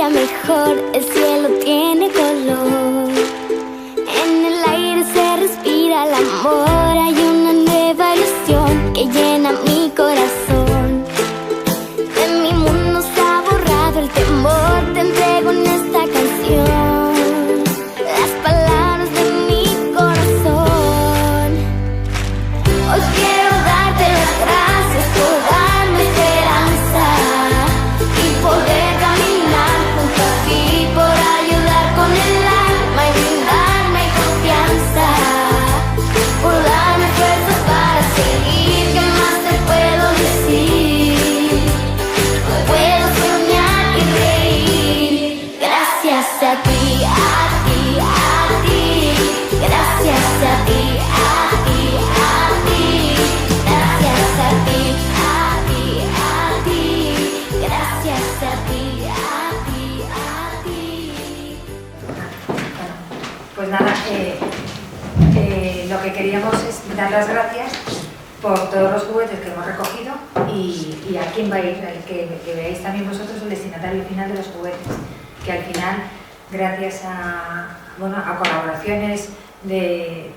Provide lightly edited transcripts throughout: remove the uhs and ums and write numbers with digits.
día mejor, el cielo tiene color. En el aire se respira el amor, hay una nueva ilusión que llena mi corazón. De mi mundo se ha borrado el temor, te entrego en esta canción las palabras de mi corazón. Hoy quiero darte las gracias por darme esperanza y poder caminar junto a ti, por ayudar con el alma y brindarme confianza, por darme fuerzas para seguir. ¿Qué más te puedo decir? No puedo soñar y reír. Gracias a ti, a ti, a ti. Gracias a ti, a ti, a ti. Gracias a ti, a ti, a ti. Gracias a ti, a ti, a ti. Pues nada, lo que queríamos es dar las gracias por todos los juguetes que hemos recogido y a quién va a ir, que veáis también vosotros el destinatario final de los juguetes, que al final, gracias a colaboraciones de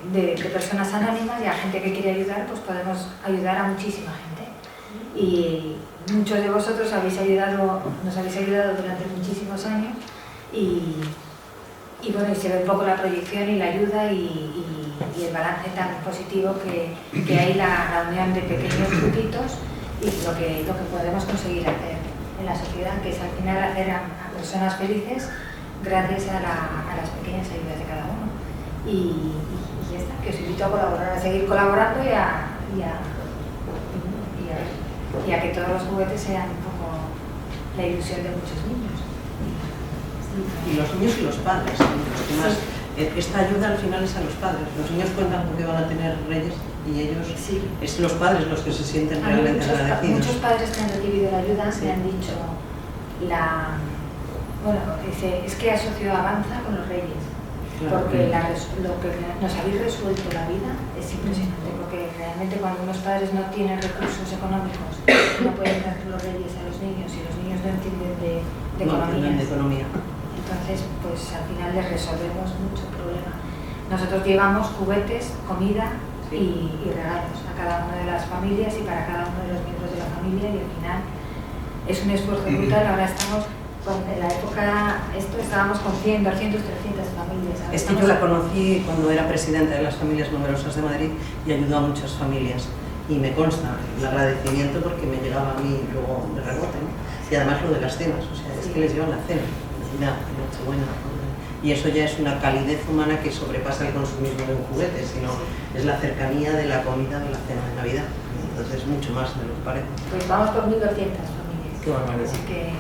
personas anónimas y a gente que quiere ayudar, pues podemos ayudar a muchísima gente. Y muchos de vosotros nos habéis ayudado durante muchísimos años y bueno, y se ve un poco la proyección y la ayuda y el balance tan positivo que hay la unión de pequeños grupitos y lo que podemos conseguir hacer en la sociedad, que es al final hacer a personas felices gracias a las pequeñas ayudas de cada uno. Y ya está, que os invito a colaborar, a seguir colaborando y a que todos los juguetes sean un poco la ilusión de muchos niños. Y los niños y los padres, los que más, esta ayuda al final es a los padres. Los niños cuentan porque van a tener reyes y ellos, sí, es los padres los que se sienten realmente agradecidos. Muchos padres que han recibido la ayuda me han dicho es que asocio Avanza con los reyes, claro, porque lo que nos habéis resuelto la vida es impresionante, porque realmente cuando unos padres no tienen recursos económicos no pueden dar los reyes a los niños y los niños no entienden de economía. Entonces, pues al final les resolvemos mucho problema. Nosotros llevamos juguetes, comida y regalos a cada una de las familias y para cada uno de los miembros de la familia, y al final es un esfuerzo brutal. Ahora estamos, en la época, estábamos con 100, 200, 300 familias. Es que yo la conocí cuando era presidenta de las familias numerosas de Madrid y ayudó a muchas familias. Y me consta el agradecimiento porque me llegaba a mí luego de rebote, ¿no? Y además lo de las cenas, o sea, es que les llevan la cena. Nochebuena, y eso ya es una calidez humana que sobrepasa el consumismo de un juguete, sino es la cercanía de la comida de la cena de Navidad. Entonces mucho más de lo que parece. Pues vamos por 1.200 familias. Qué barbaridad. Así que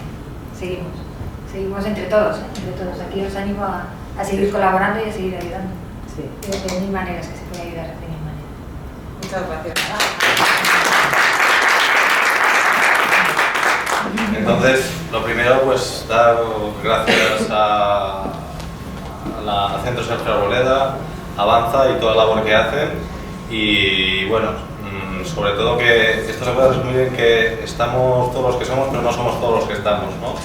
seguimos entre todos, entre todos. Aquí os animo a seguir colaborando y a seguir ayudando. Sí. De mil maneras que se puede ayudar, de mil maneras. Muchas gracias. Entonces, lo primero, pues dar gracias al Centro Sergio Arboleda, Avanza y toda la labor que hacen, y bueno, sobre todo que esto se puede resumir en que estamos todos los que somos, pero no somos todos los que estamos, ¿no?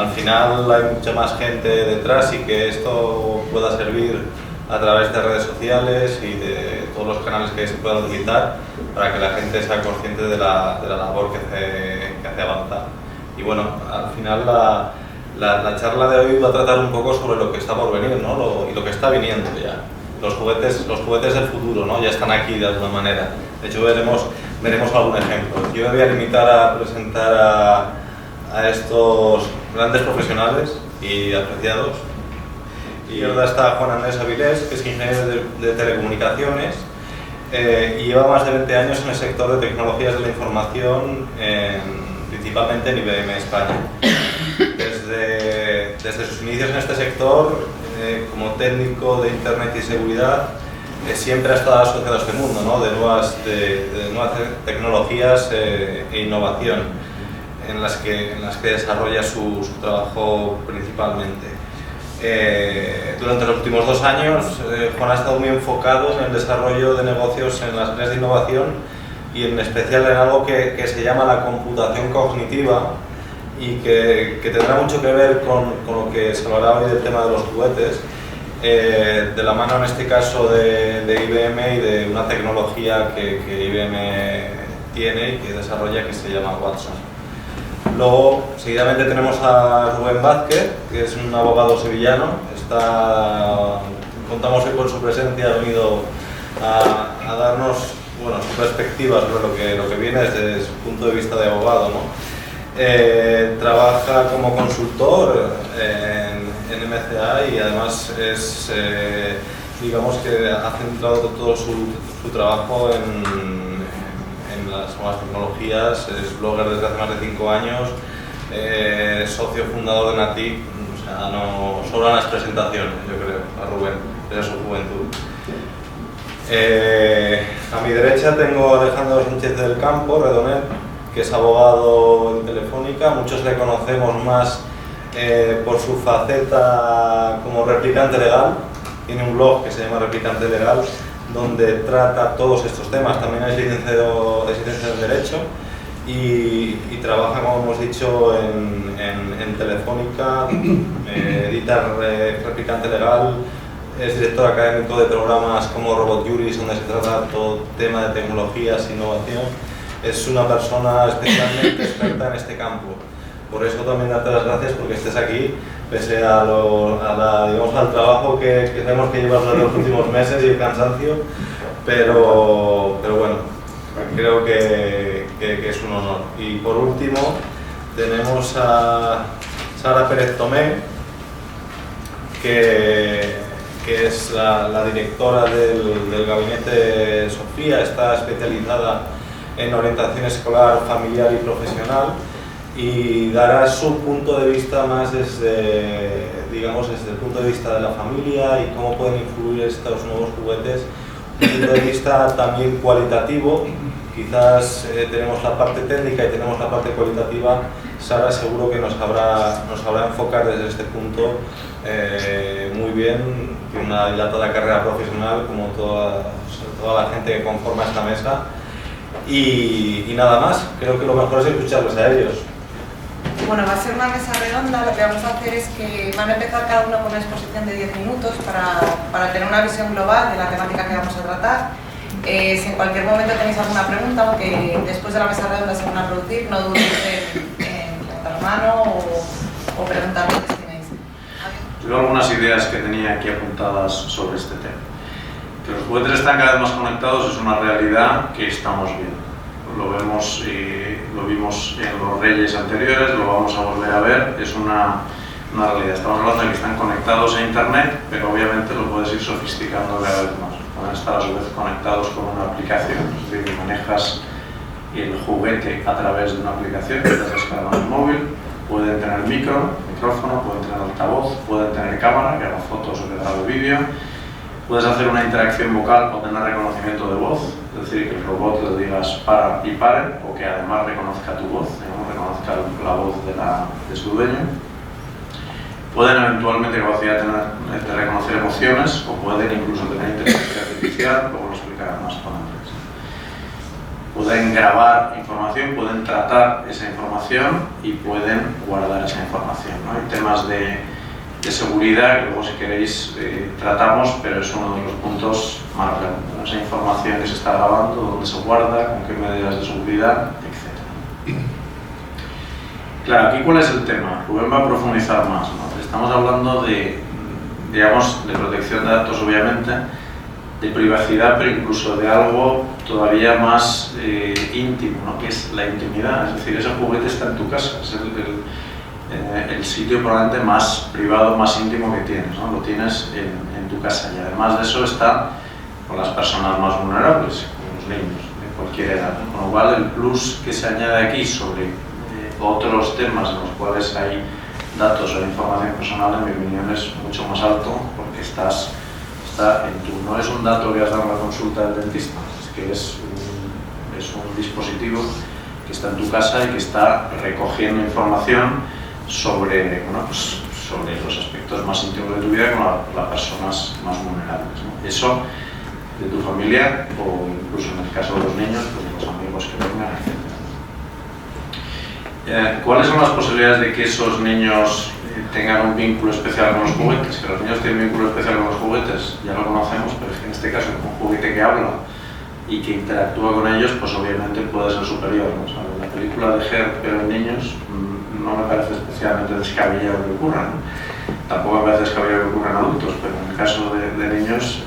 Al final hay mucha más gente detrás y que esto pueda servir a través de redes sociales y de todos los canales que se puedan utilizar para que la gente sea consciente de la labor que hace Avanza. Y bueno, al final la charla de hoy va a tratar un poco sobre lo que está por venir, ¿no? Y lo que está viniendo ya. Los juguetes del futuro, ¿no? Ya están aquí de alguna manera. De hecho, veremos algún ejemplo. Yo me voy a limitar a presentar a estos grandes profesionales y apreciados. Y ahora está Juan Andrés Avilés, que es ingeniero de telecomunicaciones y lleva más de 20 años en el sector de tecnologías de la información, principalmente en IBM España. Desde sus inicios en este sector, como técnico de Internet y seguridad, siempre ha estado asociado a este mundo, ¿no? de nuevas tecnologías e innovación, en las que desarrolla su trabajo principalmente. Durante los últimos 2 años, Juan ha estado muy enfocado en el desarrollo de negocios en las áreas de innovación y en especial en algo que se llama la computación cognitiva y que tendrá mucho que ver con lo que se hablará hoy del tema de los juguetes, de la mano en este caso de IBM y de una tecnología que IBM tiene y que desarrolla, que se llama Watson. Luego, seguidamente tenemos a Rubén Vázquez, que es un abogado sevillano. Contamos hoy con su presencia, ha venido a darnos su perspectiva sobre lo que viene desde su punto de vista de abogado, ¿no? Trabaja como consultor en MCA y además digamos que ha centrado todo su trabajo en las nuevas tecnologías, es blogger desde hace más de 5 años, socio fundador de Natic, o sea, no sobran las presentaciones, yo creo, a Rubén, desde su juventud. A mi derecha tengo a Alejandro Sánchez del Campo, Redonet, que es abogado en Telefónica. Muchos le conocemos más por su faceta como replicante legal. Tiene un blog que se llama Replicante Legal, donde trata todos estos temas. También es licenciado en Derecho y trabaja, como hemos dicho, en Telefónica, edita Replicante Legal, es director académico de programas como Robot Juris, donde se trata todo tema de tecnologías e innovación. Es una persona especialmente experta en este campo. Por eso también darte las gracias porque estés aquí, pese a al trabajo que tenemos que llevar durante los últimos meses y el cansancio, pero bueno, creo que es un honor. Y por último tenemos a Sara Pérez Tomé, que es la directora del gabinete Sofía. Está especializada en orientación escolar, familiar y profesional, y dará su punto de vista más desde el punto de vista de la familia y cómo pueden influir estos nuevos juguetes, un punto de vista también cualitativo. Quizás tenemos la parte técnica y tenemos la parte cualitativa. Sara seguro que nos sabrá enfocar desde este punto muy bien, tiene una dilatada carrera profesional como toda la gente que conforma esta mesa. Y nada más, creo que lo mejor es escucharles a ellos. Bueno, va a ser una mesa redonda. Lo que vamos a hacer es que van a empezar cada uno con una exposición de 10 minutos para tener una visión global de la temática que vamos a tratar. Si en cualquier momento tenéis alguna pregunta, aunque después de la mesa redonda se van a producir, no dudéis en levantar la mano o preguntar lo que tenéis. Yo algunas ideas que tenía aquí apuntadas sobre este tema. Que los juguetes están cada vez más conectados es una realidad que estamos viendo. Lo vimos en los Reyes anteriores, lo vamos a volver a ver, es una realidad. Estamos hablando de que están conectados a Internet, pero obviamente lo puedes ir sofisticando cada vez más. Pueden estar a su vez conectados con una aplicación, es decir, manejas el juguete a través de una aplicación que te descarga en el móvil. Pueden tener micrófono, pueden tener altavoz, pueden tener cámara que haga fotos o que grabe vídeo. Puedes hacer una interacción vocal o tener reconocimiento de voz, es decir, que el robot le digas para y pare, o que además reconozca tu voz, reconozca la voz de su dueño. Pueden eventualmente capacidad de reconocer emociones, o pueden incluso tener inteligencia artificial, luego lo explicaré más con Andrés. Pueden grabar información, pueden tratar esa información y pueden guardar esa información, ¿no? Hay temas de seguridad que luego, si queréis, tratamos, pero es uno de los puntos más relevantes. Esa información que se está grabando, dónde se guarda, con qué medidas de seguridad, etc. Claro, aquí ¿cuál es el tema? Rubén va a profundizar más, ¿no? Estamos hablando de protección de datos, obviamente, de privacidad, pero incluso de algo todavía más íntimo, ¿no? Que es la intimidad. Es decir, ese juguete está en tu casa, es el sitio probablemente más privado, más íntimo que tienes, ¿no? Lo tienes en tu casa, y además de eso está con las personas más vulnerables, con los niños de cualquier edad, ¿no? Con lo cual el plus que se añade aquí sobre otros temas en los cuales hay datos o información personal, en mi opinión, es mucho más alto, porque está no es un dato que has dado en la consulta del dentista, es que es un dispositivo que está en tu casa y que está recogiendo información sobre los aspectos más íntimos de tu vida con las personas más vulnerables, ¿no? Eso de tu familia, o incluso en el caso de los niños, pues de los amigos que vengan, etc. ¿Cuáles son las posibilidades de que esos niños tengan un vínculo especial con los juguetes? Que los niños tienen un vínculo especial con los juguetes, ya lo conocemos, pero es que en este caso un juguete que habla y que interactúa con ellos, pues obviamente puede ser superior, ¿no? O sea, la película de Her, pero en niños, no me parece especialmente descabellado que ocurra, ¿no? Tampoco me parece descabellado que ocurra en adultos, pero en el caso de niños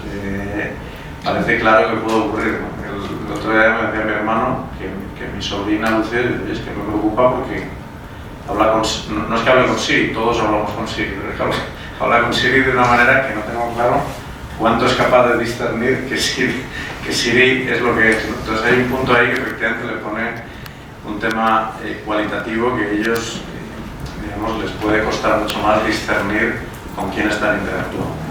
parece claro que puede ocurrir, ¿no? El otro día me decía mi hermano que mi sobrina Lucía dice, es que me preocupa porque habla con, no es que hable con Siri, todos hablamos con Siri, pero es que habla con Siri de una manera que no tengo claro cuánto es capaz de discernir que Siri es lo que es, ¿no? Entonces hay un punto ahí que efectivamente le pone un tema cualitativo que ellos, digamos, les puede costar mucho más discernir con quién están interactuando.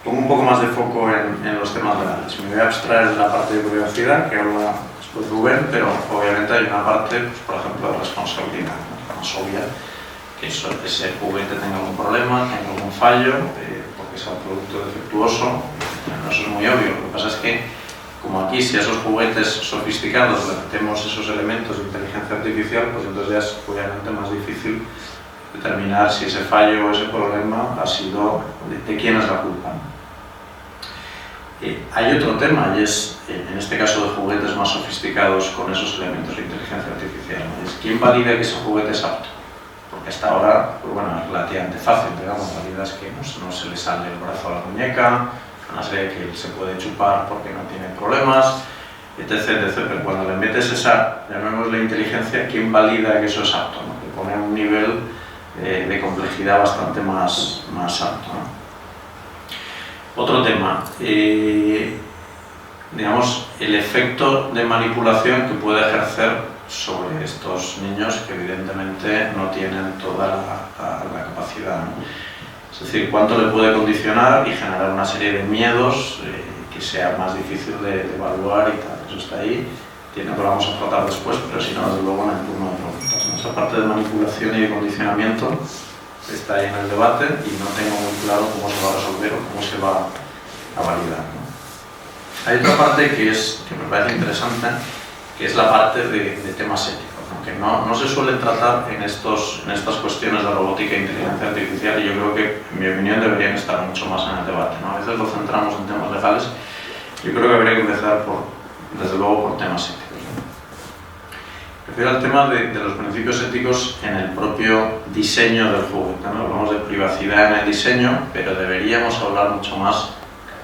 Pongo un poco más de foco en los temas legales. Me voy a abstraer de la parte de privacidad, que habla después Rubén, pero obviamente hay una parte, pues, por ejemplo, de responsabilidad, ¿no? Más obvia, que ese juguete tenga algún problema, tenga algún fallo, porque sea un producto defectuoso. No, eso es muy obvio. Lo que pasa es que, como aquí, si a esos juguetes sofisticados le metemos esos elementos de inteligencia artificial, pues entonces ya es obviamente más difícil determinar si ese fallo o ese problema ha sido de quién es la culpa, ¿no? Hay otro tema, y es, en este caso de juguetes más sofisticados con esos elementos de inteligencia artificial, ¿no? Es quién valida que ese juguete es apto. Porque hasta ahora, pues bueno, es relativamente fácil, digamos, valida es que no se le sale el brazo a la muñeca, una serie que se puede chupar porque no tiene problemas, etc, etc. Pero cuando le metes esa, llamémosle inteligencia, ¿quién valida que eso es apto, ¿no? Que pone un nivel de complejidad bastante más alto, ¿no? Otro tema, digamos, el efecto de manipulación que puede ejercer sobre estos niños que evidentemente no tienen toda la capacidad, ¿no? Es decir, cuánto le puede condicionar y generar una serie de miedos que sea más difícil de evaluar y tal. Eso está ahí, lo vamos a tratar después, pero si no, desde luego en el turno de preguntas, ¿no? Esa parte de manipulación y de condicionamiento está ahí en el debate y no tengo muy claro cómo se va a resolver o cómo se va a validar, ¿no? Hay otra parte que me parece interesante, que es la parte de temas éticos, ¿no? Que no se suelen tratar en estas cuestiones de robótica e inteligencia artificial, y yo creo que, en mi opinión, deberían estar mucho más en el debate, ¿no? A veces lo centramos en temas legales, yo creo que habría que empezar desde luego por temas éticos. Prefiero el tema de los principios éticos en el propio diseño del juguete, ¿no? Hablamos de privacidad en el diseño, pero deberíamos hablar mucho más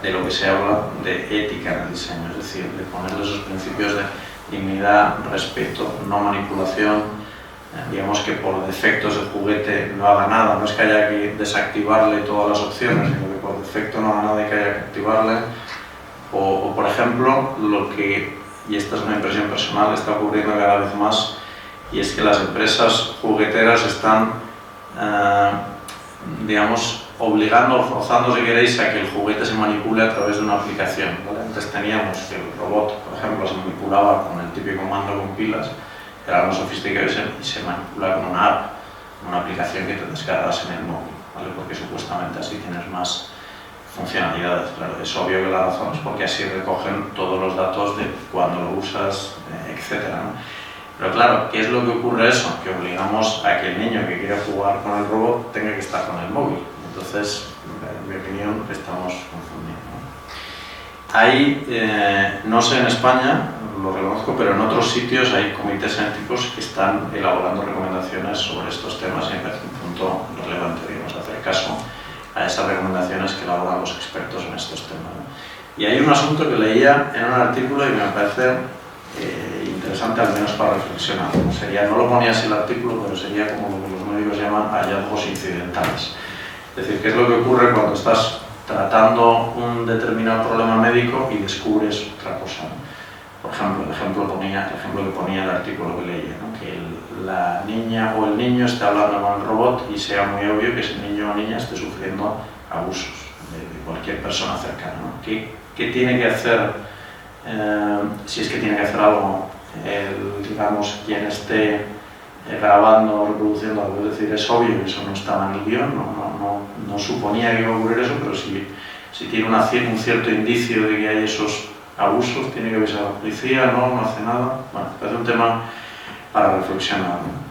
de lo que se habla de ética en el diseño, es decir, de ponerle esos principios de dignidad, respeto, no manipulación, digamos que por defecto ese juguete no haga nada, no es que haya que desactivarle todas las opciones, sino que por defecto no haga nada y que haya que activarle, o por ejemplo, lo que, y esta es una impresión personal, está ocurriendo cada vez más, y es que las empresas jugueteras están, digamos, obligando o forzando, si queréis, a que el juguete se manipule a través de una aplicación, ¿vale? Antes teníamos que el robot, por ejemplo, se manipulaba con el típico mando con pilas, era algo sofisticado y se manipula con una app, una aplicación que te descargas en el móvil, ¿vale? Porque supuestamente así tienes más funcionalidades. Claro, es obvio que la razón es porque así recogen todos los datos de cuándo lo usas, etc., ¿no? Pero claro, ¿qué es lo que ocurre eso? Que obligamos a que el niño que quiere jugar con el robot tenga que estar con el móvil. Entonces, en mi opinión, estamos confundiendo, ¿no? Hay, no sé en España, lo reconozco, pero en otros sitios hay comités éticos que están elaborando recomendaciones sobre estos temas y me parece un punto relevante, digamos, hacer caso a esas recomendaciones que elaboran los expertos en estos temas, ¿no? Y hay un asunto que leía en un artículo y me parece interesante, al menos para reflexionar. Sería, no lo ponía así el artículo, pero sería como lo que los médicos llaman hallazgos incidentales. Es decir, ¿qué es lo que ocurre cuando estás tratando un determinado problema médico y descubres otra cosa, ¿no? Por ejemplo, el ejemplo que ponía el artículo que leía, ¿no? Que la niña o el niño esté hablando con el robot y sea muy obvio que ese niño o niña esté sufriendo abusos de cualquier persona cercana, ¿no? ¿Qué tiene que hacer, si es que tiene que hacer algo, digamos, quien esté grabando o reproduciendo algo? Es decir, es obvio que eso no estaba en el guión, no suponía que iba a ocurrir eso, pero si tiene un cierto indicio de que hay esos abusos, tiene que avisar a la policía, no hace nada. Bueno, parece un tema para reflexionar, ¿no?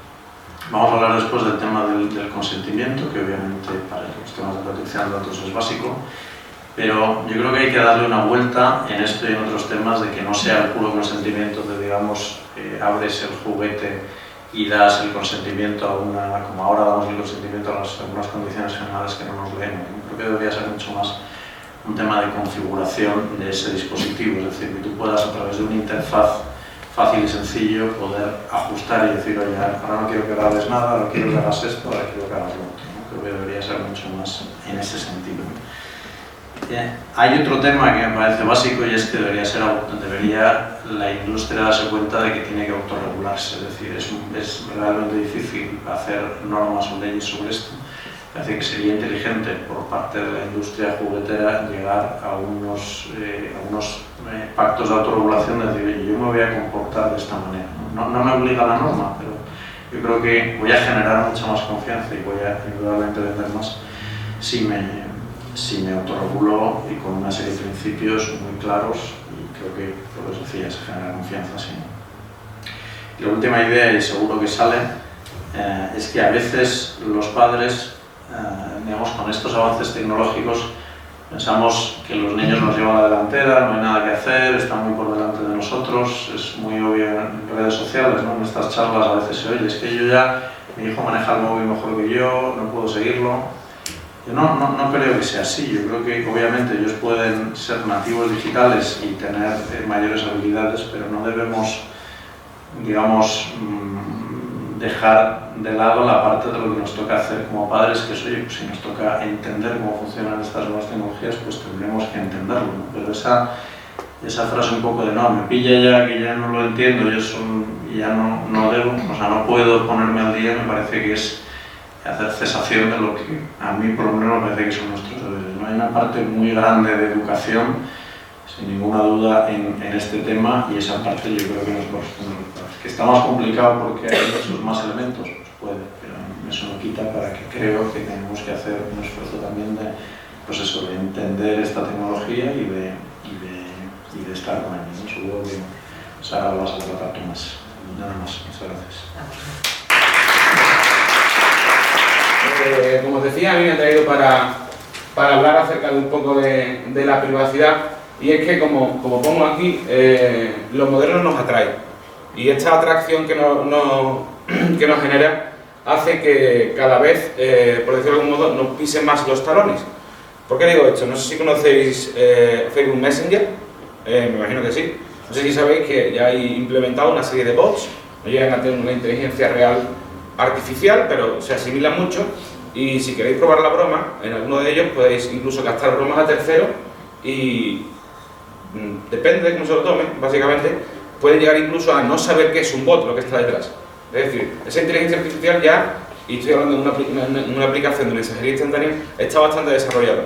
Vamos a hablar después del tema del consentimiento, que obviamente para los temas de protección de datos es básico, pero yo creo que hay que darle una vuelta en esto y en otros temas de que no sea el puro consentimiento de, digamos, abres el juguete y das el consentimiento a una, como ahora damos el consentimiento a algunas condiciones generales que no nos leen. Creo que debería ser mucho más un tema de configuración de ese dispositivo, es decir, que tú puedas a través de una interfaz fácil y sencillo poder ajustar y decir, oye, ahora no quiero que grabes nada, ahora quiero que hagas esto, ahora quiero que hagas lo otro, ¿no? Creo que debería ser mucho más en ese sentido. Hay otro tema que me parece básico y es que debería la industria darse cuenta de que tiene que autorregularse, es decir, es realmente difícil hacer normas o leyes sobre esto. Parece que sería inteligente por parte de la industria juguetera llegar a unos pactos de autorregulación, de decir, yo me voy a comportar de esta manera. No me obliga la norma, pero yo creo que voy a generar mucha más confianza y voy a indudablemente vender más si me autorregulo y con una serie de principios muy claros, y creo que, por eso decía, se genera confianza. ¿Sí? Y la última idea, y seguro que sale, es que a veces los padres, digamos, con estos avances tecnológicos, pensamos que los niños nos llevan a la delantera, no hay nada que hacer, están muy por delante de nosotros, es muy obvio en redes sociales, ¿no? En estas charlas a veces se oye, es que mi hijo maneja el móvil mejor que yo, no puedo seguirlo. Yo no creo que sea así. Yo creo que obviamente ellos pueden ser nativos digitales y tener mayores habilidades, pero no debemos, digamos, dejar de lado la parte de lo que nos toca hacer como padres, que es, oye, pues si nos toca entender cómo funcionan estas nuevas tecnologías, pues tendremos que entenderlo, ¿no? Pero esa frase un poco de no, me pilla ya que ya no lo entiendo, ya no debo, o sea, no puedo ponerme al día, me parece que es hacer cesación de lo que a mí por lo menos me parece que son nuestros deberes, ¿no? Hay una parte muy grande de educación, sin ninguna duda, en este tema, y esa parte yo creo que nos corresponde. Que está más complicado porque hay muchos más elementos, pues puede, pero eso no quita para que creo que tenemos que hacer un esfuerzo también de, pues eso, de entender esta tecnología y de estar con ella, ¿no? Seguro que Sara lo vas a tratar tú más. Nada más, muchas gracias. Como os decía, a mí me ha traído para hablar acerca de un poco de la privacidad, y es que, como pongo aquí, lo moderno nos atrae, y esta atracción que nos genera hace que cada vez, por decirlo de algún modo, nos pisen más los talones. ¿Por qué digo esto? No sé si conocéis Facebook Messenger, me imagino que sí. No sé si sabéis que ya hay implementado una serie de bots, no llegan a tener una inteligencia real artificial, pero se asimilan mucho, y si queréis probar la broma, en alguno de ellos podéis incluso gastar bromas a terceros y depende de cómo se lo tomen, básicamente, puede llegar incluso a no saber qué es un bot, lo que está detrás. Es decir, esa inteligencia artificial ya, y estoy hablando de una aplicación de mensajería instantánea, está bastante desarrollada.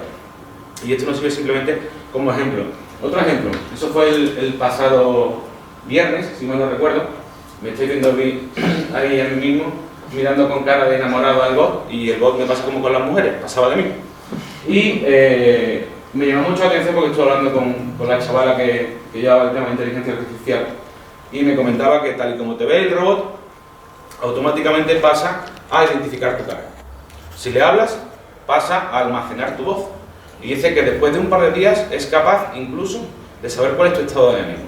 Y esto nos sirve simplemente como ejemplo. Otro ejemplo, eso fue el pasado viernes, si mal no recuerdo. Me estoy viendo ahí a mí mismo, mirando con cara de enamorado al bot, y el bot me pasa como con las mujeres, pasaba de mí. Y me llamó mucho la atención porque estuve hablando con la chavala que llevaba el tema de inteligencia artificial, y me comentaba que tal y como te ve el robot, automáticamente pasa a identificar tu cara. Si le hablas, pasa a almacenar tu voz. Y dice que después de un par de días es capaz incluso de saber cuál es tu estado de ánimo.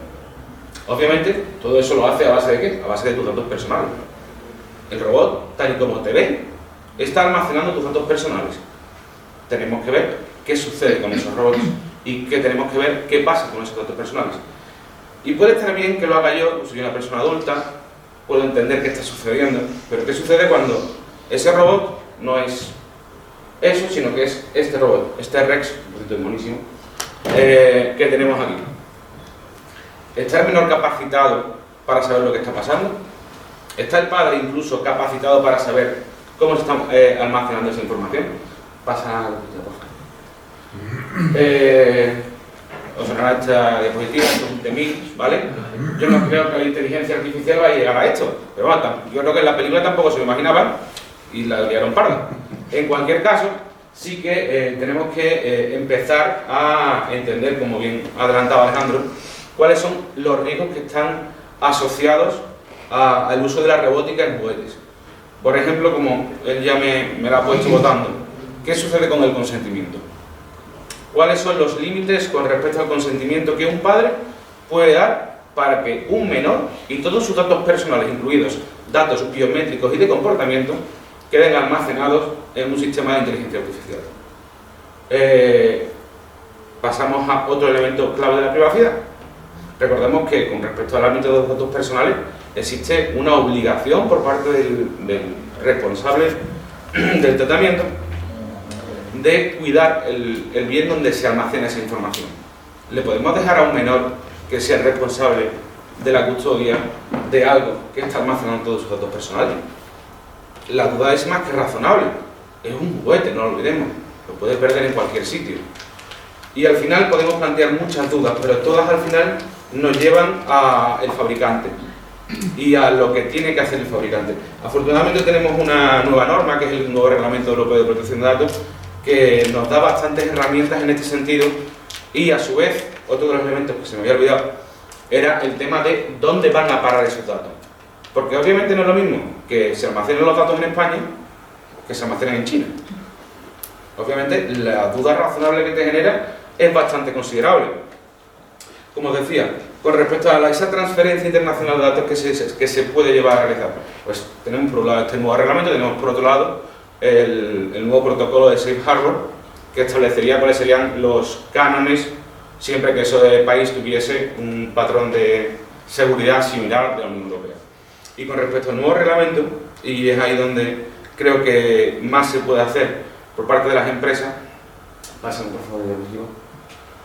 Obviamente, todo eso lo hace a base de ¿qué? A base de tus datos personales. El robot, tal y como te ve, está almacenando tus datos personales. Tenemos que ver qué sucede con esos robots y que tenemos que ver qué pasa con esos datos personales. Y puede estar bien que lo haga yo, soy una persona adulta, puedo entender qué está sucediendo, pero ¿qué sucede cuando ese robot no es eso, sino que es este robot, este Rex, un poquito monísimo, que tenemos aquí? ¿Está el menor capacitado para saber lo que está pasando? ¿Está el padre incluso capacitado para saber cómo se está almacenando esa información? Pasa, por favor. Os sonará esta diapositiva, esto es un temil, ¿vale? Yo no creo que la inteligencia artificial vaya a llegar a esto, pero bueno, yo creo que en la película tampoco se lo imaginaban y la liaron parda. En cualquier caso, sí que tenemos que empezar a entender, como bien adelantaba Alejandro, cuáles son los riesgos que están asociados al uso de la robótica en juguetes. Por ejemplo, como él ya me la ha puesto votando, ¿qué sucede con el consentimiento? ¿Cuáles son los límites con respecto al consentimiento que un padre puede dar para que un menor y todos sus datos personales, incluidos datos biométricos y de comportamiento, queden almacenados en un sistema de inteligencia artificial? Pasamos a otro elemento clave de la privacidad. Recordemos que con respecto al ámbito de los datos personales existe una obligación por parte del responsable del tratamiento de cuidar el bien donde se almacena esa información. ¿Le podemos dejar a un menor que sea el responsable de la custodia de algo que está almacenando todos sus datos personales? La duda es más que razonable. Es un juguete, no lo olvidemos. Lo puede perder en cualquier sitio. Y al final podemos plantear muchas dudas, pero todas al final nos llevan al fabricante y a lo que tiene que hacer el fabricante. Afortunadamente tenemos una nueva norma, que es el nuevo Reglamento Europeo de Protección de Datos, que nos da bastantes herramientas en este sentido, y a su vez, otro de los elementos que se me había olvidado era el tema de dónde van a parar esos datos. Porque obviamente no es lo mismo que se almacenen los datos en España que se almacenen en China. Obviamente la duda razonable que te genera es bastante considerable. Como os decía, con respecto a esa transferencia internacional de datos que se puede llevar a realizar, pues tenemos por un lado este nuevo reglamento, tenemos por otro lado el nuevo protocolo de Safe Harbor, que establecería cuáles serían los cánones siempre que ese país tuviese un patrón de seguridad similar de la Unión Europea. Y con respecto al nuevo reglamento, y es ahí donde creo que más se puede hacer por parte de las empresas, pásenme por favor,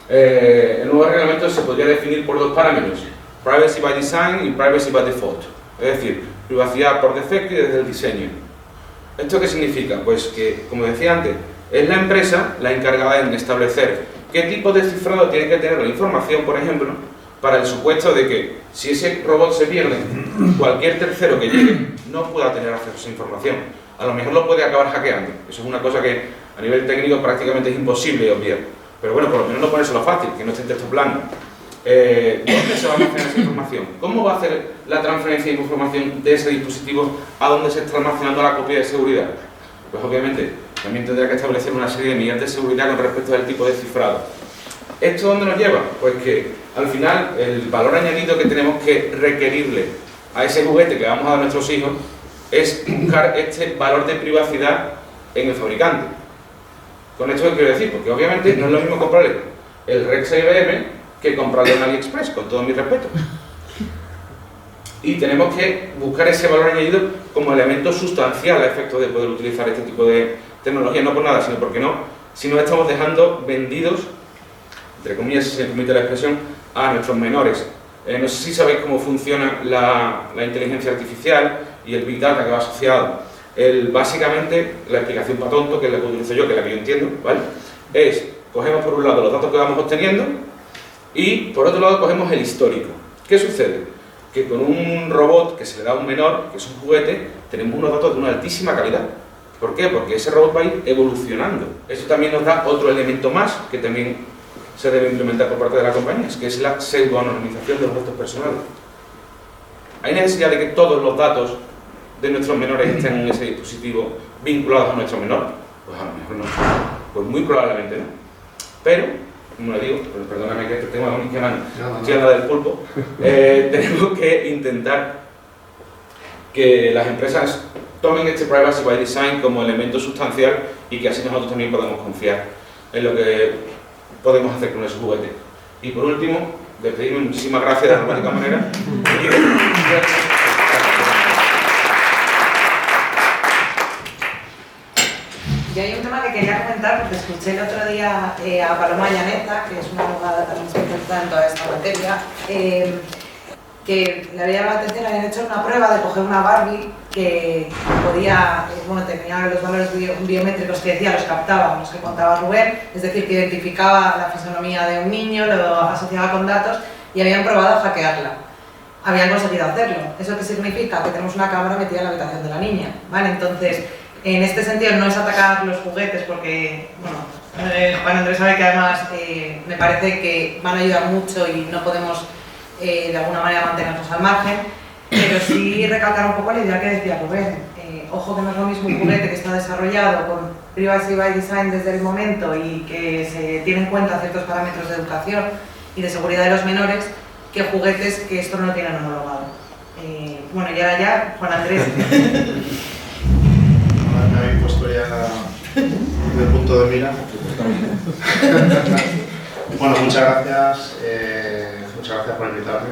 el nuevo reglamento se podría definir por dos parámetros: privacy by design y privacy by default, es decir, privacidad por defecto y desde el diseño. ¿Esto qué significa? Pues que, como decía antes, es la empresa la encargada en establecer qué tipo de cifrado tiene que tener la información, por ejemplo, para el supuesto de que si ese robot se pierde, cualquier tercero que llegue no pueda tener acceso a esa información. A lo mejor lo puede acabar hackeando. Eso es una cosa que a nivel técnico prácticamente es imposible de obviar. Pero bueno, por lo menos no ponérselo fácil, que no esté en texto plano. ¿Dónde se va a almacenar esa información? ¿Cómo va a hacer la transferencia de información de ese dispositivo a dónde se está almacenando la copia de seguridad? Pues obviamente también tendrá que establecer una serie de medidas de seguridad con respecto al tipo de cifrado. ¿Esto dónde nos lleva? Pues que al final el valor añadido que tenemos que requerirle a ese juguete que vamos a dar a nuestros hijos es buscar este valor de privacidad en el fabricante. ¿Con esto qué quiero decir? Porque obviamente no es lo mismo comprarle el Rex IBM que comprarle en AliExpress, con todo mi respeto. Y tenemos que buscar ese valor añadido como elemento sustancial a efecto de poder utilizar este tipo de tecnología, no por nada, sino porque si no estamos dejando vendidos, entre comillas, si se me permite la expresión, a nuestros menores. No sé si sabéis cómo funciona la inteligencia artificial y el Big Data que va asociado. Básicamente, la explicación para tonto, que es la que utilizo yo, que es la que yo entiendo, ¿vale? Es, cogemos por un lado los datos que vamos obteniendo y por otro lado cogemos el histórico. ¿Qué sucede? Que con un robot que se le da a un menor, que es un juguete, tenemos unos datos de una altísima calidad. ¿Por qué? Porque ese robot va a ir evolucionando. Eso también nos da otro elemento más que también se debe implementar por parte de las compañías, que es la pseudo-anonimización de los datos personales. ¿Hay necesidad de que todos los datos de nuestros menores estén en ese dispositivo vinculados a nuestro menor? Pues a lo mejor no. Pues muy probablemente no. Pero, como le digo, perdóname que tengo la única mano, estoy hablando del pulpo, tenemos que intentar que las empresas tomen este privacy by design como elemento sustancial y que así nosotros también podamos confiar en lo que podemos hacer con esos juguetes. Y por último, despedirme, muchísimas gracias de la dramática manera. Yo hay un tema que quería comentar porque escuché el otro día a Paloma Llaneta, que es una abogada también especializada en toda esta materia, que le había llamado la atención, habían hecho una prueba de coger una Barbie que podía, tenía los valores biométricos que decía, los captaba, los que contaba Rubén, es decir, que identificaba la fisonomía de un niño, lo asociaba con datos y habían probado a hackearla. Habían conseguido hacerlo. ¿Eso qué significa? Que tenemos una cámara metida en la habitación de la niña, ¿vale? Entonces, en este sentido no es atacar los juguetes porque, Juan Andrés sabe que además me parece que van a ayudar mucho y no podemos de alguna manera mantenernos al margen. Pero sí recalcar un poco la idea que decía Rubén. Ojo que no es lo mismo un juguete que está desarrollado con privacy by design desde el momento y que se tiene en cuenta ciertos parámetros de educación y de seguridad de los menores, que juguetes que esto no tienen homologado. Bueno, y ahora ya, Juan Andrés. Ahora me habéis puesto ya en el punto de mira. Bueno, muchas gracias por invitarme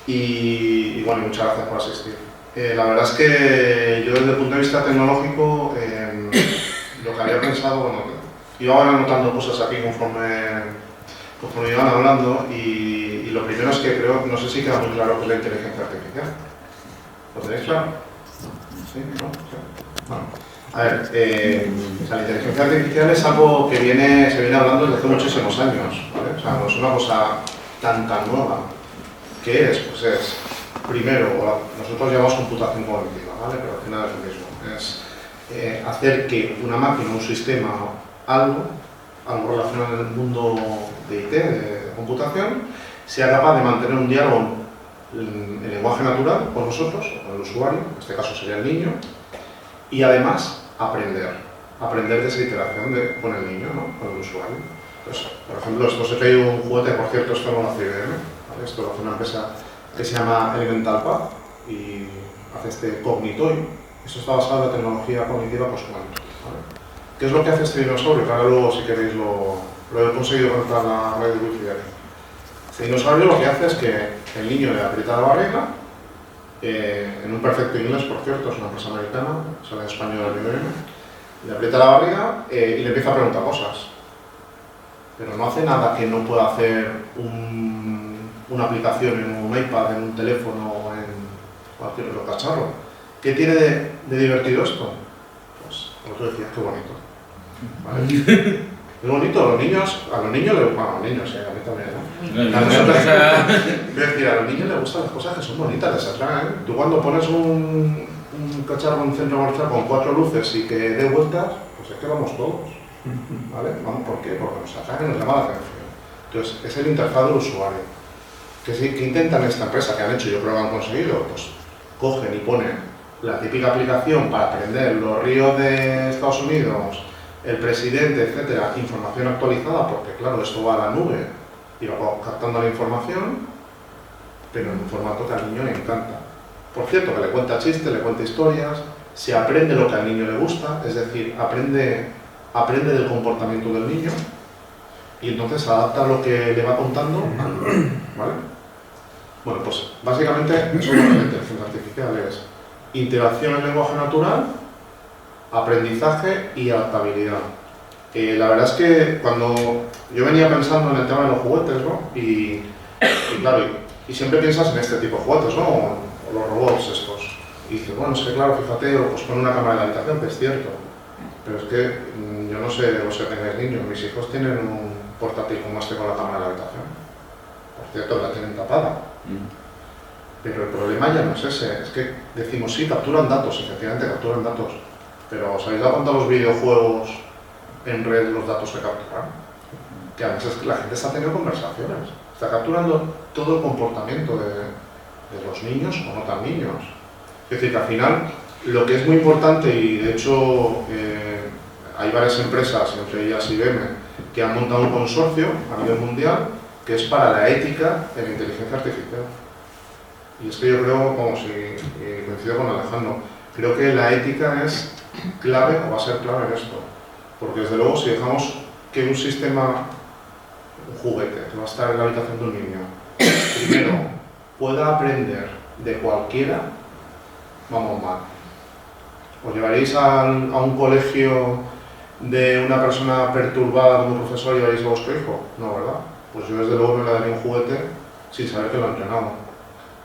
y bueno, muchas gracias por asistir. La verdad es que yo desde el punto de vista tecnológico, lo que había pensado, bueno, iba anotando cosas aquí conforme iban hablando y lo primero es que creo, no sé si queda muy claro que es la inteligencia artificial. ¿Lo tenéis claro? ¿Sí? ¿No? ¿Sí? Bueno, a ver, la inteligencia artificial es algo que se viene hablando desde hace muchísimos años, ¿vale? O sea, no es una cosa tan nueva. ¿Qué es? Pues es, primero, nosotros llamamos computación cognitiva, ¿vale? Pero al final es lo mismo. Es hacer que una máquina, un sistema, algo relacionado en el mundo de IT, de computación, sea capaz de mantener un diálogo en lenguaje natural con nosotros, o con el usuario, en este caso sería el niño, y además aprender de esa interacción con el niño, ¿no? Con el usuario. Entonces, por ejemplo, esto se trae un juguete, por cierto, esto no lo hace IBM, ¿vale? Esto lo hace una empresa que se llama Elemental Path y hace este Cognitoy. Esto está basado en la tecnología cognitiva post-quantum, ¿vale? ¿Qué es lo que hace este dinosaurio? Que ahora luego, si queréis, lo he conseguido conectar a la red de wifi de aquí. Este dinosaurio lo que hace es que el niño le aprieta la barriga, en un perfecto inglés, por cierto, es una empresa americana, sale en español el IBM, le aprieta la barriga y le empieza a preguntar cosas. Pero no hace nada que no pueda hacer una aplicación en un iPad, en un teléfono o en cualquier otro cacharro. ¿Qué tiene de divertido esto? Pues, como tú decías, qué bonito. ¿Vale? Es bonito, a los niños a mí también, ¿no? Es decir, a los niños les gustan las cosas que son bonitas, les atraen. Tú cuando pones un cacharro en un centro comercial con 4 luces y que dé vueltas, pues es que vamos todos, ¿vale? Vamos, ¿por qué? Porque nos atraen y nos llama la atención. Entonces, es el interfaz del usuario. ¿Qué intentan esta empresa? ¿Que han hecho? Yo creo que han conseguido. Pues cogen y ponen la típica aplicación para aprender los ríos de Estados Unidos, el presidente, etcétera, información actualizada, porque claro, esto va a la nube y va captando la información, pero en un formato que al niño le encanta. Por cierto, que le cuenta chistes, le cuenta historias, se aprende lo que al niño le gusta, es decir, aprende del comportamiento del niño y entonces adapta lo que le va contando al niño, ¿vale? Bueno, pues básicamente eso es lo que la inteligencia artificial es interacción en lenguaje natural, aprendizaje y adaptabilidad. La verdad es que cuando yo venía pensando en el tema de los juguetes, ¿no? Y claro, y siempre piensas en este tipo de juguetes, ¿no? O los robots estos. Y dices, bueno, es que claro, fíjate, pues pon una cámara en la habitación, que es cierto. Pero es que yo no sé vos si tenéis niños, mis hijos tienen un portátil como este con la cámara en la habitación. Por cierto, la tienen tapada. Pero el problema ya no es ese, es que decimos, sí, capturan datos, efectivamente capturan datos. Pero ¿os habéis dado cuenta los videojuegos en red, los datos que capturan? Que a veces la gente está teniendo conversaciones, está capturando todo el comportamiento de los niños o no tan niños. Es decir, que al final lo que es muy importante, y de hecho hay varias empresas, entre ellas IBM, que han montado un consorcio a nivel mundial que es para la ética de la inteligencia artificial. Y es que yo creo, como si coincido con Alejandro, creo que la ética es clave o va a ser clave en esto. Porque desde luego si dejamos que un sistema, un juguete, que va a estar en la habitación de un niño, primero pueda aprender de cualquiera, vamos mal. ¿Os llevaréis a un colegio de una persona perturbada como profesor y llevaréis a vuestro hijo? No, ¿verdad? Pues yo desde luego no le daría un juguete sin saber que lo ha entrenado.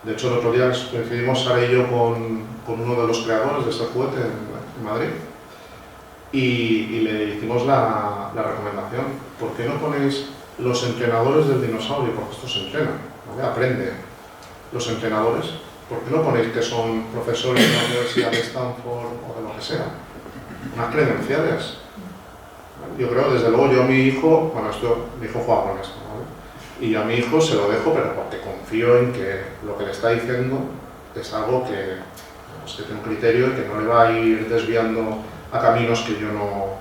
De hecho, el otro día coincidimos Sara y yo con uno de los creadores de este juguete en Madrid y le hicimos la recomendación. ¿Por qué no ponéis los entrenadores del dinosaurio? Porque esto se entrena, ¿vale? Aprende. Los entrenadores, ¿por qué no ponéis que son profesores de la Universidad de Stanford o de lo que sea? Unas credenciales. ¿Vale? Yo creo, desde luego, yo a mi hijo, bueno, mi hijo juega con esto, ¿vale? Y a mi hijo se lo dejo, pero porque confío en que lo que le está diciendo es algo que tiene un criterio y que no le va a ir desviando a caminos que yo no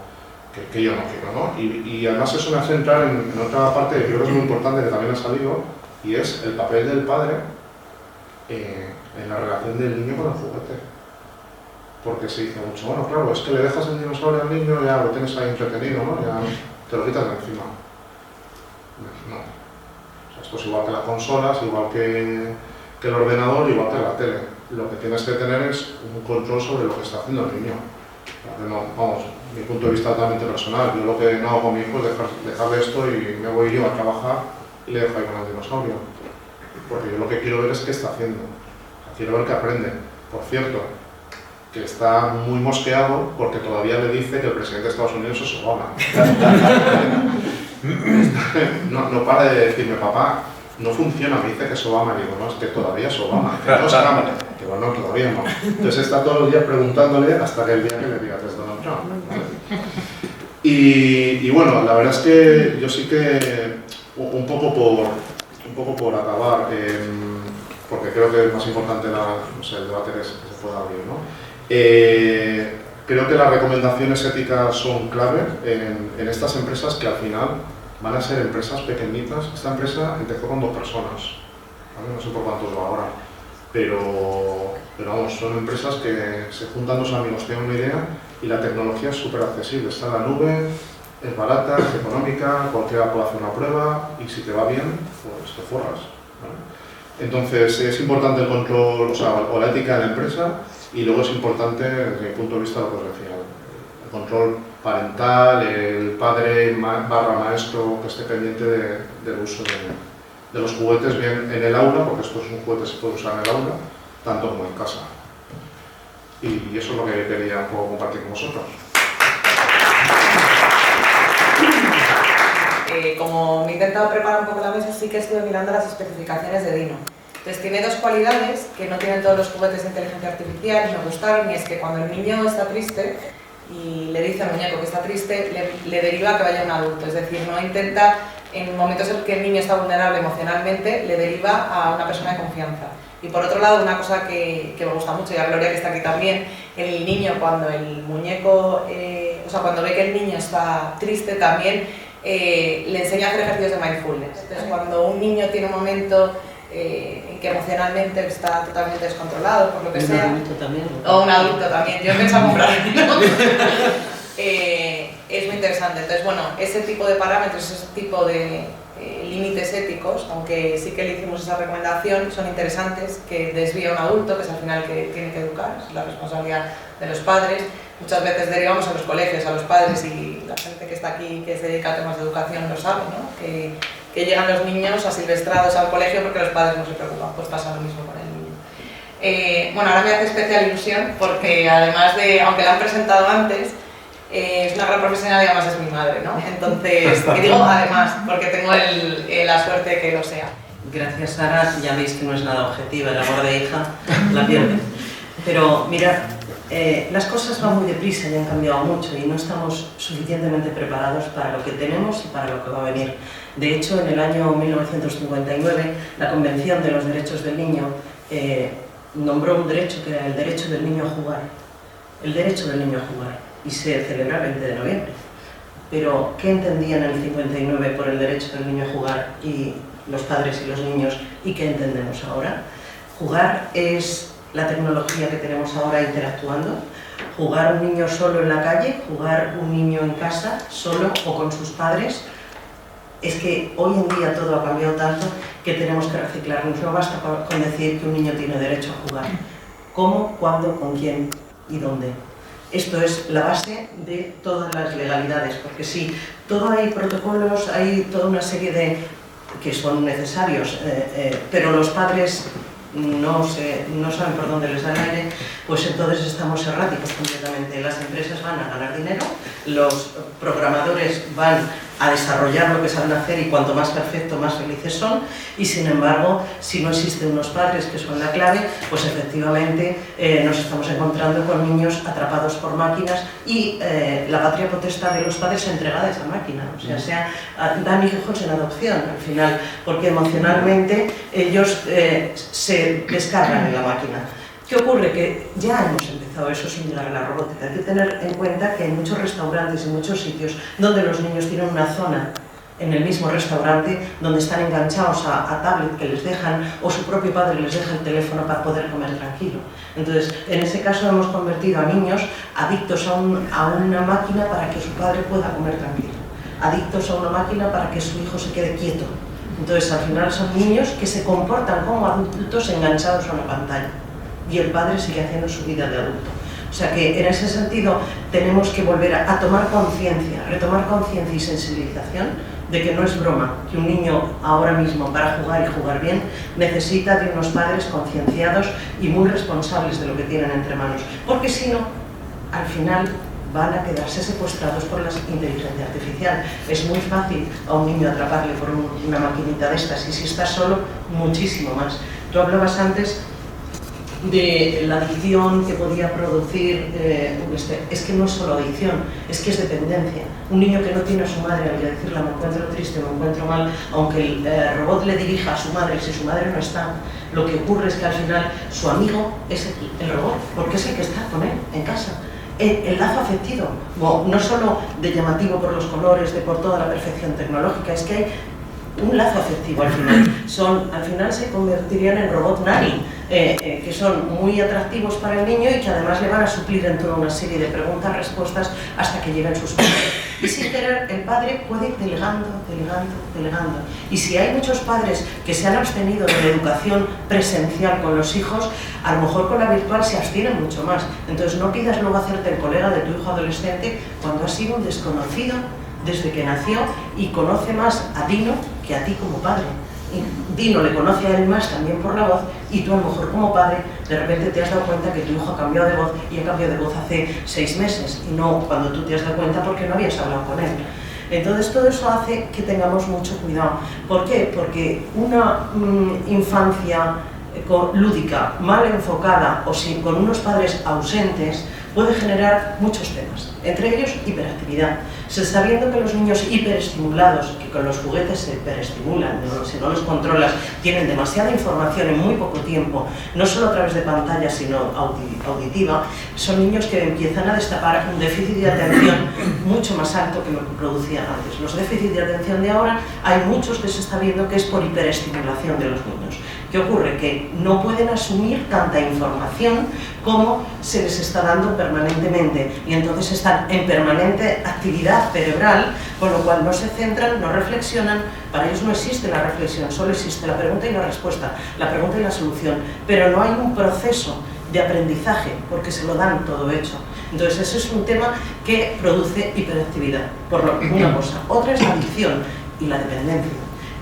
quiero, ¿no? Y además eso me hace entrar en otra parte que creo que es muy importante, que también ha salido, y es el papel del padre en la relación del niño con el juguete. Porque se dice mucho, bueno, claro, es que le dejas el dinosaurio al niño y ya lo tienes ahí entretenido, ¿no? Ya te lo quitas de encima. No. O sea, esto es igual que las consolas, igual que el ordenador, igual que la tele. Lo que tienes que tener es un control sobre lo que está haciendo el niño. No, vamos, mi punto de vista totalmente personal. Yo lo que no hago con mi hijo es dejarle esto y me voy yo a trabajar y le dejo ahí con el dinosaurio. Porque yo lo que quiero ver es qué está haciendo. Quiero ver qué aprende. Por cierto, que está muy mosqueado porque todavía le dice que el presidente de Estados Unidos es Obama. No para de decirme, papá, no funciona, me dice que es Obama. Y digo, no, es que todavía es Obama. Que no es cámara. Que bueno, todavía no. Entonces está todos los días preguntándole hasta que el día que le diga que es Donald Trump. Y bueno, la verdad es que yo sí que, un poco por acabar, porque creo que es más importante el debate que se pueda abrir, ¿no? Creo que las recomendaciones éticas son clave en estas empresas que al final van a ser empresas pequeñitas. Esta empresa empezó con 2 personas, ¿vale? No sé por cuántos va ahora, pero vamos, son empresas que se juntan 2 amigos, tienen una idea y la tecnología es súper accesible, está en la nube, es barata, es económica, cualquiera puede hacer una prueba y si te va bien, pues te forras, ¿vale? Entonces es importante el control, o la ética de la empresa. Y luego es importante, desde mi punto de vista, lo que os decía, el control parental, el padre barra maestro que esté pendiente del uso de los juguetes, bien en el aula, porque esto es un juguete que se puede usar en el aula, tanto como en casa. Y eso es lo que quería un poco compartir con vosotros. Como me he intentado preparar un poco la mesa, sí que estuve mirando las especificaciones de Dino. Entonces tiene 2 cualidades que no tienen todos los juguetes de inteligencia artificial y me gustaron, y es que cuando el niño está triste y le dice al muñeco que está triste, le deriva a que vaya un adulto, es decir, no intenta, en momentos en que el niño está vulnerable emocionalmente, le deriva a una persona de confianza. Y por otro lado, una cosa que me gusta mucho, y a Gloria que está aquí también, el niño cuando el muñeco, cuando ve que el niño está triste también, le enseña a hacer ejercicios de mindfulness. Entonces cuando un niño tiene un momento en que emocionalmente está totalmente descontrolado, por lo que sea. Un adulto también. O un adulto también. Yo he pensado comprar es muy interesante. Entonces, bueno, ese tipo de parámetros, ese tipo de límites éticos, aunque sí que le hicimos esa recomendación, son interesantes, que desvía a un adulto, que es al final que tiene que educar, es la responsabilidad de los padres. Muchas veces derivamos a los colegios, a los padres, y la gente que está aquí, que se dedica a temas de educación, lo sabe, ¿no? Que llegan los niños asilvestrados al colegio porque los padres no se preocupan, pues pasa lo mismo con el niño. Bueno, ahora me hace especial ilusión porque además de, aunque la han presentado antes, es una gran profesional y además es mi madre, ¿no? Entonces, y digo además, porque tengo la suerte de que lo sea. Gracias, Sara. Ya veis que no es nada objetiva, el amor de hija la pierde. Pero mirad, las cosas van muy deprisa y han cambiado mucho y no estamos suficientemente preparados para lo que tenemos y para lo que va a venir. De hecho, en el año 1959, la Convención de los Derechos del Niño nombró un derecho que era el derecho del niño a jugar. El derecho del niño a jugar. Y se celebra el 20 de noviembre. Pero, ¿qué entendían en el 59 por el derecho del niño a jugar y los padres y los niños? ¿Y qué entendemos ahora? Jugar es la tecnología que tenemos ahora interactuando. Jugar un niño solo en la calle, jugar un niño en casa, solo o con sus padres. Es que hoy en día todo ha cambiado tanto que tenemos que reciclarnos. No basta con decir que un niño tiene derecho a jugar. ¿Cómo, cuándo, con quién y dónde? Esto es la base de todas las legalidades, porque sí, todo hay protocolos, hay toda una serie de que son necesarios, pero los padres no saben por dónde les da el aire, pues entonces estamos erráticos completamente. Las empresas van a ganar dinero, los programadores van a desarrollar lo que saben hacer, y cuanto más perfecto, más felices son. Y sin embargo, si no existen unos padres que son la clave, pues efectivamente nos estamos encontrando con niños atrapados por máquinas y la patria potestad de los padres entregada a esa máquina, o sea, dan hijos en adopción al final, porque emocionalmente ellos se descargan en la máquina. ¿Qué ocurre? Que ya hemos empezado eso sin llegar a la robótica. Hay que tener en cuenta que hay muchos restaurantes y muchos sitios donde los niños tienen una zona en el mismo restaurante donde están enganchados a tablet que les dejan, o su propio padre les deja el teléfono para poder comer tranquilo. Entonces, en ese caso hemos convertido a niños adictos a una máquina para que su padre pueda comer tranquilo, adictos a una máquina para que su hijo se quede quieto. Entonces, al final son niños que se comportan como adultos enganchados a una pantalla, y el padre sigue haciendo su vida de adulto. O sea que en ese sentido tenemos que volver a tomar conciencia, retomar conciencia y sensibilización de que no es broma, que un niño ahora mismo, para jugar y jugar bien, necesita de unos padres concienciados y muy responsables de lo que tienen entre manos, porque si no, al final van a quedarse secuestrados por la inteligencia artificial. Es muy fácil a un niño atraparle por una maquinita de estas, y si está solo, muchísimo más. Tú hablabas antes de la adicción que podía producir, es que no es solo adicción, es que es dependencia. Un niño que no tiene a su madre, al decirle me encuentro triste, me encuentro mal, aunque el robot le dirija a su madre, si su madre no está, lo que ocurre es que al final su amigo es el robot, porque es el que está con él en casa. El lazo afectivo, no solo de llamativo por los colores, por toda la perfección tecnológica, es que hay un lazo afectivo al final. Al final se convertirían en robot nanny, que son muy atractivos para el niño y que además le van a suplir en toda una serie de preguntas, respuestas, hasta que lleguen sus padres. Y sin querer, el padre puede ir delegando. Y si hay muchos padres que se han abstenido de la educación presencial con los hijos, a lo mejor con la virtual se abstienen mucho más. Entonces no pidas luego hacerte el colega de tu hijo adolescente cuando has sido un desconocido desde que nació y conoce más a Dino que a ti como padre. Y Dino le conoce a él más también por la voz, y tú a lo mejor como padre de repente te has dado cuenta que tu hijo ha cambiado de voz, y ha cambiado de voz hace 6 meses y no cuando tú te has dado cuenta porque no habías hablado con él. Entonces todo eso hace que tengamos mucho cuidado. ¿Por qué? Porque una infancia lúdica, mal enfocada o con unos padres ausentes puede generar muchos temas, entre ellos hiperactividad. Se está viendo que los niños hiperestimulados, que con los juguetes se hiperestimulan, si no los controlas, tienen demasiada información en muy poco tiempo, no solo a través de pantallas, sino auditiva, son niños que empiezan a destapar un déficit de atención mucho más alto que lo que producían antes. Los déficits de atención de ahora, hay muchos que se está viendo que es por hiperestimulación de los niños. ¿Qué ocurre? Que no pueden asumir tanta información como se les está dando permanentemente, y entonces están en permanente actividad cerebral, con lo cual no se centran, no reflexionan. Para ellos no existe la reflexión, solo existe la pregunta y la respuesta, la pregunta y la solución, pero no hay un proceso de aprendizaje porque se lo dan todo hecho. Entonces ese es un tema que produce hiperactividad, por una cosa. Otra es la adicción y la dependencia.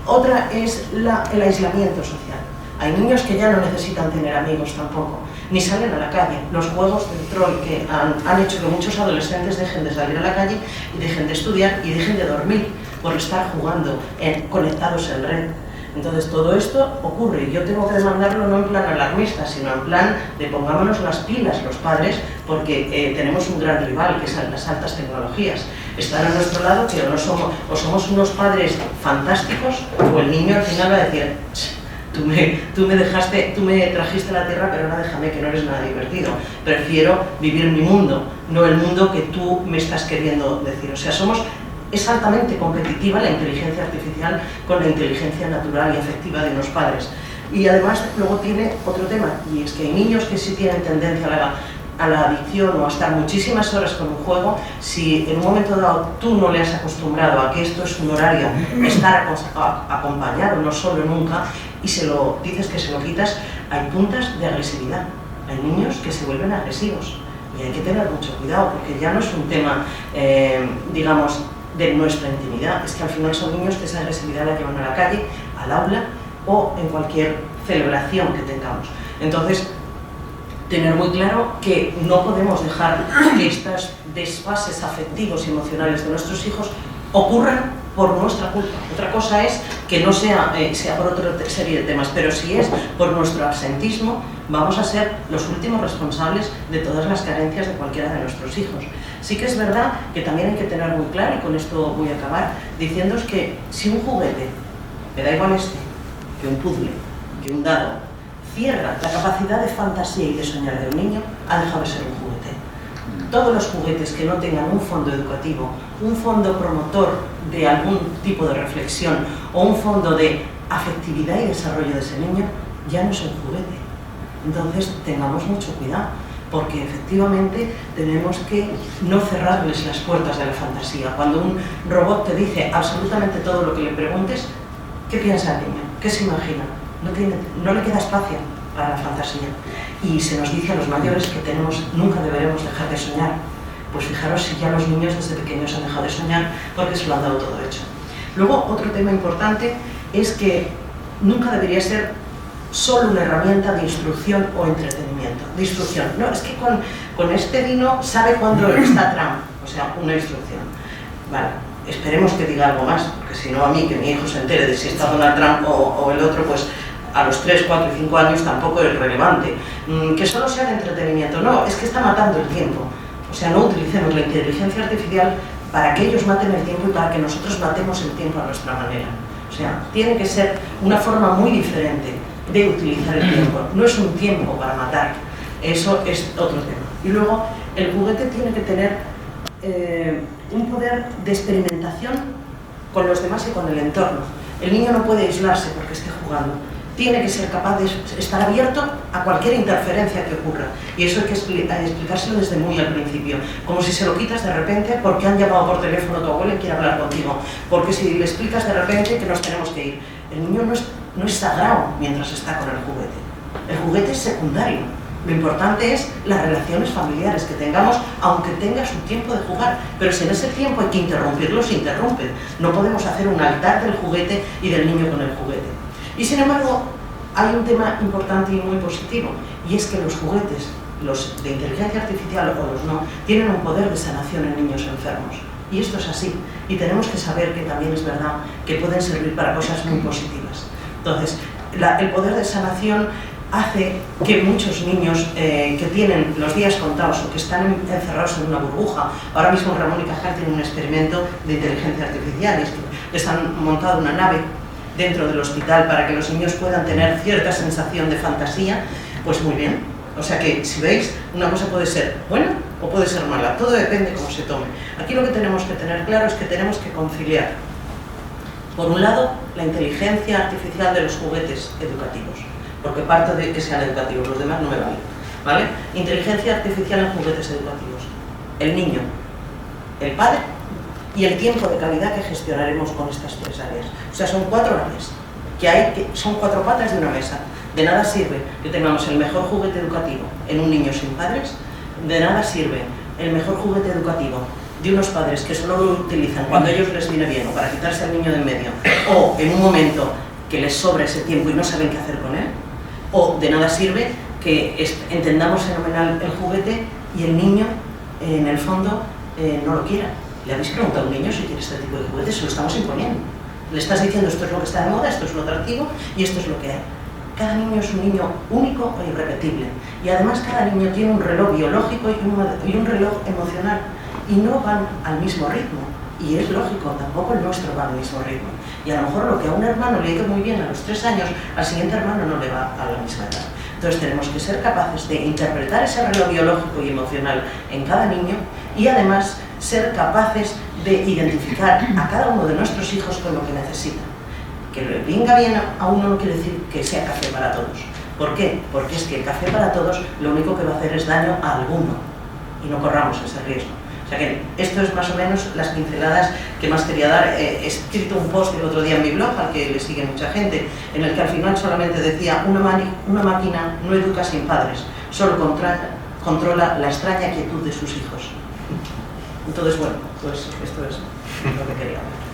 Otra es el aislamiento social. Hay niños que ya no necesitan tener amigos tampoco, ni salen a la calle. Los juegos del troll que han hecho que muchos adolescentes dejen de salir a la calle y dejen de estudiar y dejen de dormir por estar jugando, conectados en red. Entonces todo esto ocurre, y yo tengo que demandarlo no en plan alarmista, sino en plan de pongámonos las pilas los padres, porque tenemos un gran rival, que son las altas tecnologías. Están a nuestro lado, pero no somos, o somos unos padres fantásticos, o el niño al final va a decir: tú me trajiste a la tierra, pero ahora déjame, que no eres nada divertido. Prefiero vivir mi mundo, no el mundo que tú me estás queriendo decir. O sea, es altamente competitiva la inteligencia artificial con la inteligencia natural y afectiva de los padres. Y además luego tiene otro tema, y es que hay niños que sí tienen tendencia a la adicción o a estar muchísimas horas con un juego. Si en un momento dado tú no le has acostumbrado a que esto es un horario, estar acompañado, no solo nunca, y se lo dices que se lo quitas, hay puntas de agresividad. Hay niños que se vuelven agresivos, y hay que tener mucho cuidado, porque ya no es un tema, digamos, de nuestra intimidad, es que al final son niños que esa agresividad la llevan a la calle, al aula o en cualquier celebración que tengamos. Entonces, tener muy claro que no podemos dejar que estos desfases afectivos y emocionales de nuestros hijos ocurran por nuestra culpa. Otra cosa es que no sea por otra serie de temas, pero si es por nuestro absentismo, vamos a ser los últimos responsables de todas las carencias de cualquiera de nuestros hijos. Sí que es verdad que también hay que tener muy claro, y con esto voy a acabar, diciéndoos que si un juguete, me da igual que un puzzle, que un dado, cierra la capacidad de fantasía y de soñar de un niño, ha dejado de ser un juguete. Todos los juguetes que no tengan un fondo educativo, un fondo promotor de algún tipo de reflexión o un fondo de afectividad y desarrollo de ese niño, ya no es un juguete. Entonces tengamos mucho cuidado, porque efectivamente tenemos que no cerrarles las puertas de la fantasía. Cuando un robot te dice absolutamente todo lo que le preguntes, ¿qué piensa el niño? ¿Qué se imagina? No le queda espacio para la fantasía. Y se nos dice a los mayores que nunca deberemos dejar de soñar. Pues fijaros si ya los niños desde pequeños han dejado de soñar porque se lo han dado todo hecho. Luego, otro tema importante es que nunca debería ser solo una herramienta de instrucción o entretenimiento. De instrucción. No, es que con este vino sabe cuándo está Trump. O sea, una instrucción. Vale, esperemos que diga algo más, porque si no a mí, que mi hijo se entere de si está Donald Trump o el otro, pues a los 3, 4 y 5 años tampoco es relevante. Que solo sea de entretenimiento, no, es que está matando el tiempo. O sea, no utilicemos la inteligencia artificial para que ellos maten el tiempo y para que nosotros matemos el tiempo a nuestra manera. O sea, tiene que ser una forma muy diferente de utilizar el tiempo. No es un tiempo para matar, eso es otro tema. Y luego, el juguete tiene que tener un poder de experimentación con los demás y con el entorno. El niño no puede aislarse porque esté jugando. Tiene que ser capaz de estar abierto a cualquier interferencia que ocurra. Y eso hay que explicárselo desde muy al principio. Como si se lo quitas de repente porque han llamado por teléfono a tu abuela y quiere hablar contigo. Porque si le explicas de repente que nos tenemos que ir. El niño no es sagrado mientras está con el juguete. El juguete es secundario. Lo importante es las relaciones familiares que tengamos, aunque tenga su tiempo de jugar. Pero si en ese tiempo hay que interrumpirlo, se interrumpe. No podemos hacer un altar del juguete y del niño con el juguete. Y sin embargo, hay un tema importante y muy positivo, y es que los juguetes, los de inteligencia artificial o los no, tienen un poder de sanación en niños enfermos. Y esto es así. Y tenemos que saber que también es verdad que pueden servir para cosas muy positivas. Entonces, el poder de sanación hace que muchos niños que tienen los días contados o que están encerrados en una burbuja, ahora mismo Ramón y Cajal tienen un experimento de inteligencia artificial, es que están montando una nave dentro del hospital para que los niños puedan tener cierta sensación de fantasía, pues muy bien. O sea que, si veis, una cosa puede ser buena o puede ser mala, todo depende cómo se tome. Aquí lo que tenemos que tener claro es que tenemos que conciliar, por un lado, la inteligencia artificial de los juguetes educativos, porque parto de que sean educativos, los demás no me valen, ¿vale? Inteligencia artificial en juguetes educativos. El niño, el padre y el tiempo de calidad que gestionaremos con estas 3 áreas. O sea, son 4 áreas, son 4 patas de una mesa. De nada sirve que tengamos el mejor juguete educativo en un niño sin padres, de nada sirve el mejor juguete educativo de unos padres que solo lo utilizan cuando a ellos les viene bien o para quitarse al niño de en medio, o en un momento que les sobra ese tiempo y no saben qué hacer con él, o de nada sirve que entendamos fenomenal el juguete y el niño, en el fondo, no lo quiera. ¿Le habéis preguntado a un niño si quiere este tipo de juguetes? Se lo estamos imponiendo. Le estás diciendo esto es lo que está de moda, esto es lo atractivo y esto es lo que hay. Cada niño es un niño único e irrepetible. Y además cada niño tiene un reloj biológico y un reloj emocional. Y no van al mismo ritmo. Y es lógico, tampoco el nuestro va al mismo ritmo. Y a lo mejor lo que a un hermano le ha ido muy bien a los 3 años, al siguiente hermano no le va a la misma edad. Entonces tenemos que ser capaces de interpretar ese reloj biológico y emocional en cada niño y además ser capaces de identificar a cada uno de nuestros hijos con lo que necesita. Que le venga bien a uno no quiere decir que sea café para todos. ¿Por qué? Porque es que el café para todos lo único que va a hacer es daño a alguno y no corramos ese riesgo. O sea que esto es más o menos las pinceladas que más quería dar. He escrito un post el otro día en mi blog, al que le sigue mucha gente, en el que al final solamente decía una máquina no educa sin padres, solo controla la extraña quietud de sus hijos. Entonces, bueno, pues esto es lo que quería hablar.